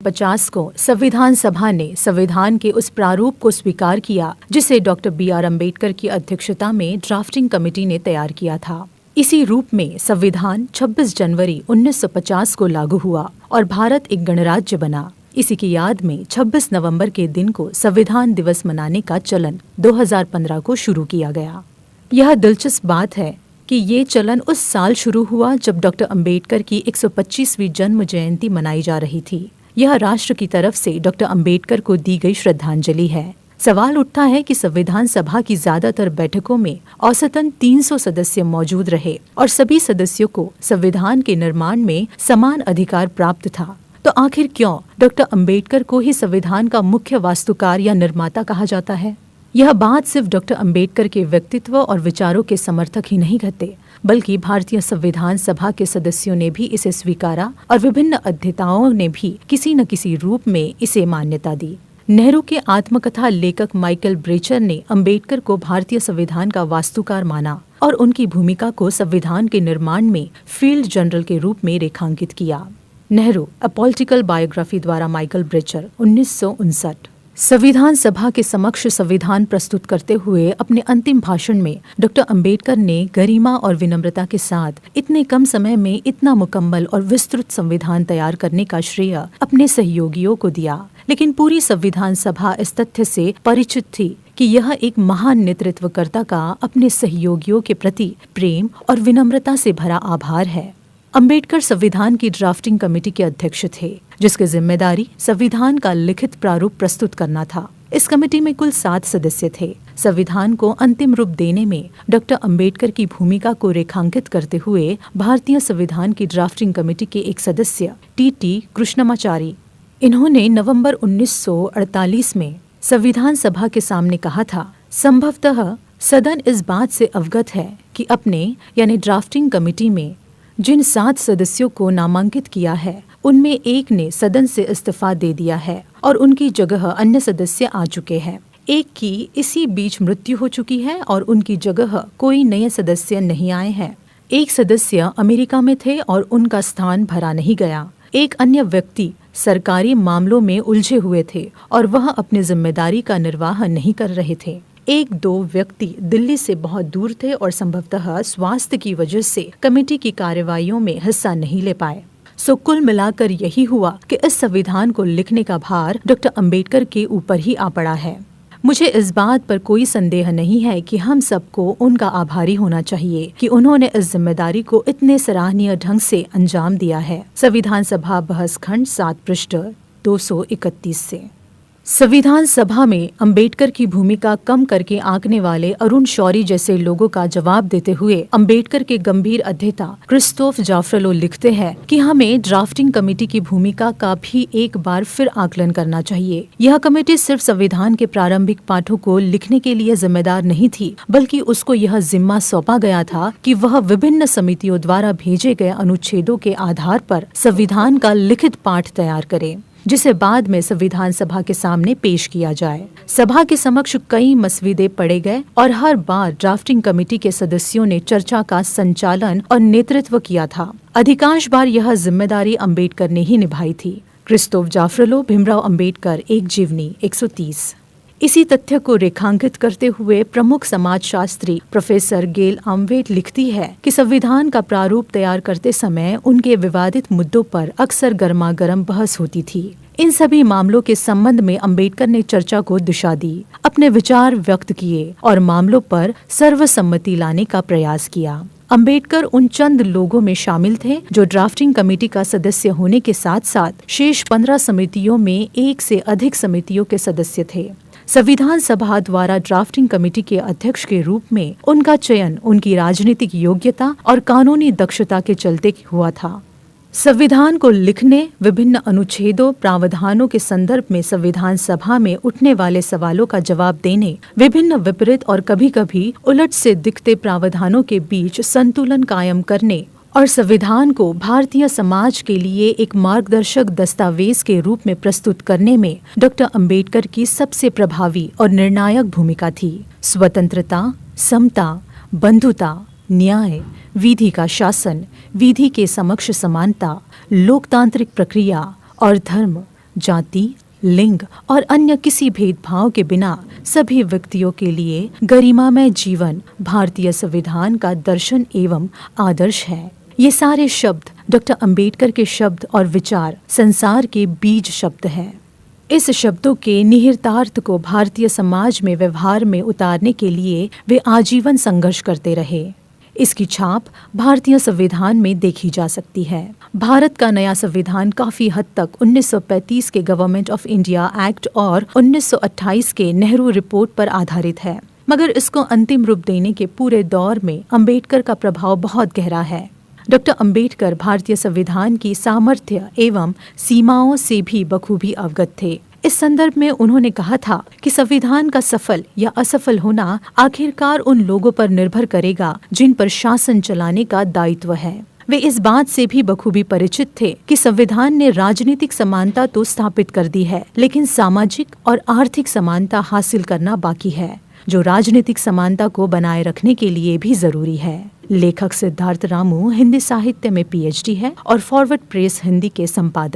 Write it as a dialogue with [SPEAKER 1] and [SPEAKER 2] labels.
[SPEAKER 1] 50 को संविधान सभा ने संविधान के उस प्रारूप को स्वीकार किया जिसे डॉक्टर B.R. अम्बेडकर की अध्यक्षता में ड्राफ्टिंग कमेटी ने तैयार किया था। इसी रूप में संविधान 26 जनवरी 1950 को लागू हुआ और भारत एक गणराज्य बना। इसी की याद में 26 नवंबर के दिन को संविधान दिवस मनाने का चलन 2015 को शुरू किया गया। यह दिलचस्प बात है कि ये चलन उस साल शुरू हुआ जब डॉक्टर अम्बेडकर की 125वीं जन्म जयंती मनाई जा रही थी। यह राष्ट्र की तरफ से डॉक्टर अम्बेडकर को दी गई श्रद्धांजलि है। सवाल उठता है कि संविधान सभा की ज्यादातर बैठकों में औसतन 300 सदस्य मौजूद रहे और सभी सदस्यों को संविधान के निर्माण में समान अधिकार प्राप्त था। तो आखिर क्यों डॉक्टर अम्बेडकर को ही संविधान का मुख्य वास्तुकार या निर्माता कहा जाता है? यह बात सिर्फ डॉक्टर अम्बेडकर के व्यक्तित्व और विचारों के समर्थक ही नहीं कहते, बल्कि भारतीय संविधान सभा के सदस्यों ने भी इसे स्वीकारा और विभिन्न अध्येताओं ने भी किसी न किसी रूप में इसे मान्यता दी। नेहरू के आत्मकथा लेखक माइकल ब्रेचर ने अम्बेडकर को भारतीय संविधान का वास्तुकार माना और उनकी भूमिका को संविधान के निर्माण में फील्ड जनरल के रूप में रेखांकित किया। नेहरू अ पॉलिटिकल बायोग्राफी द्वारा माइकल ब्रेचर 1959। संविधान सभा के समक्ष संविधान प्रस्तुत करते हुए अपने अंतिम भाषण में डॉक्टर अम्बेडकर ने गरिमा और विनम्रता के साथ इतने कम समय में इतना मुकम्मल और विस्तृत संविधान तैयार करने का श्रेय अपने सहयोगियों को दिया। लेकिन पूरी संविधान सभा इस तथ्य से परिचित थी कि यह एक महान नेतृत्वकर्ता का अपने सहयोगियों के प्रति प्रेम और विनम्रता से भरा आभार है। अम्बेडकर संविधान की ड्राफ्टिंग कमेटी के अध्यक्ष थे, जिसकी जिम्मेदारी संविधान का लिखित प्रारूप प्रस्तुत करना था। इस कमेटी में कुल 7 सदस्य थे। संविधान को अंतिम रूप देने में डॉक्टर अम्बेडकर की भूमिका को रेखांकित करते हुए भारतीय संविधान की ड्राफ्टिंग कमेटी के एक सदस्य T.T. कृष्णमाचारी, इन्होंने नवंबर 1948 में संविधान सभा के सामने कहा था, संभवतः सदन इस बात से अवगत है कि अपने यानी ड्राफ्टिंग कमेटी में जिन 7 सदस्यों को नामांकित किया है उनमें एक ने सदन से इस्तीफा दे दिया है और उनकी जगह अन्य सदस्य आ चुके हैं। एक की इसी बीच मृत्यु हो चुकी है और उनकी जगह कोई नए सदस्य नहीं आए हैं। एक सदस्य अमेरिका में थे और उनका स्थान भरा नहीं गया। एक अन्य व्यक्ति सरकारी मामलों में उलझे हुए थे और वह अपनी जिम्मेदारी का निर्वाह नहीं कर रहे थे। 1-2 व्यक्ति दिल्ली से बहुत दूर थे और संभवतः स्वास्थ्य की वजह से कमेटी की कार्यवाहियों में हिस्सा नहीं ले पाए। सो कुल मिलाकर यही हुआ कि इस संविधान को लिखने का भार डॉक्टर अम्बेडकर के ऊपर ही आ पड़ा है। मुझे इस बात पर कोई संदेह नहीं है कि हम सबको उनका आभारी होना चाहिए कि उन्होंने इस जिम्मेदारी को इतने सराहनीय ढंग से अंजाम दिया है। संविधान सभा बहस खंड 7 पृष्ठ 231 से। संविधान सभा में अम्बेडकर की भूमिका कम करके आंकने वाले अरुण शौरी जैसे लोगों का जवाब देते हुए अम्बेडकर के गंभीर अध्येता क्रिस्तोफ जाफरलो लिखते हैं कि हमें ड्राफ्टिंग कमेटी की भूमिका का भी एक बार फिर आकलन करना चाहिए। यह कमेटी सिर्फ संविधान के प्रारंभिक पाठों को लिखने के लिए जिम्मेदार नहीं थी, बल्कि उसको यह जिम्मा सौंपा गया था कि वह विभिन्न समितियों द्वारा भेजे गए अनुच्छेदों के आधार पर संविधान का लिखित पाठ तैयार करे, जिसे बाद में संविधान सभा के सामने पेश किया जाए। सभा के समक्ष कई मसविदे पढ़े गए और हर बार ड्राफ्टिंग कमेटी के सदस्यों ने चर्चा का संचालन और नेतृत्व किया था। अधिकांश बार यह जिम्मेदारी अम्बेडकर ने ही निभाई थी। क्रिस्तोफ जाफरलो, भीमराव अम्बेडकर, एक जीवनी 130। इसी तथ्य को रेखांकित करते हुए प्रमुख समाजशास्त्री प्रोफेसर गेल आमवेट लिखती है कि संविधान का प्रारूप तैयार करते समय उनके विवादित मुद्दों पर अक्सर गर्मागर्म बहस होती थी। इन सभी मामलों के संबंध में अम्बेडकर ने चर्चा को दिशा दी, अपने विचार व्यक्त किए और मामलों पर सर्वसम्मति लाने का प्रयास किया। अम्बेडकर उन चंद लोगों में शामिल थे जो ड्राफ्टिंग कमेटी का सदस्य होने के साथ साथ शेष 15 समितियों में एक से अधिक समितियों के सदस्य थे। संविधान सभा द्वारा ड्राफ्टिंग कमेटी के अध्यक्ष के रूप में उनका चयन उनकी राजनीतिक योग्यता और कानूनी दक्षता के चलते हुआ था। संविधान को लिखने, विभिन्न अनुच्छेदों, प्रावधानों के संदर्भ में संविधान सभा में उठने वाले सवालों का जवाब देने, विभिन्न विपरीत और कभी-कभी उलट से दिखते प्रावधानों के बीच संतुलन कायम करने और संविधान को भारतीय समाज के लिए एक मार्गदर्शक दस्तावेज के रूप में प्रस्तुत करने में डॉक्टर अम्बेडकर की सबसे प्रभावी और निर्णायक भूमिका थी। स्वतंत्रता, समता, बंधुता, न्याय, विधि का शासन, विधि के समक्ष समानता, लोकतांत्रिक प्रक्रिया और धर्म, जाति, लिंग और अन्य किसी भेदभाव के बिना सभी व्यक्तियों के लिए गरिमामय जीवन भारतीय संविधान का दर्शन एवं आदर्श है। ये सारे शब्द डॉक्टर अंबेडकर के शब्द और विचार संसार के बीज शब्द हैं। इस शब्दों के निहितार्थ को भारतीय समाज में व्यवहार में उतारने के लिए वे आजीवन संघर्ष करते रहे। इसकी छाप भारतीय संविधान में देखी जा सकती है। भारत का नया संविधान काफी हद तक 1935 के गवर्नमेंट ऑफ इंडिया एक्ट और 1928 के नेहरू रिपोर्ट पर आधारित है, मगर इसको अंतिम रूप देने के पूरे दौर में अंबेडकर का प्रभाव बहुत गहरा है। डॉक्टर अंबेडकर भारतीय संविधान की सामर्थ्य एवं सीमाओं से भी बखूबी अवगत थे। इस संदर्भ में उन्होंने कहा था कि संविधान का सफल या असफल होना आखिरकार उन लोगों पर निर्भर करेगा जिन पर शासन चलाने का दायित्व है। वे इस बात से भी बखूबी परिचित थे कि संविधान ने राजनीतिक समानता तो स्थापित कर दी है, लेकिन सामाजिक और आर्थिक समानता हासिल करना बाकी है, जो राजनीतिक समानता को बनाए रखने के लिए भी जरूरी है। लेखक सिद्धार्थ रामू हिंदी साहित्य में PhD है और फॉरवर्ड प्रेस हिंदी के संपादक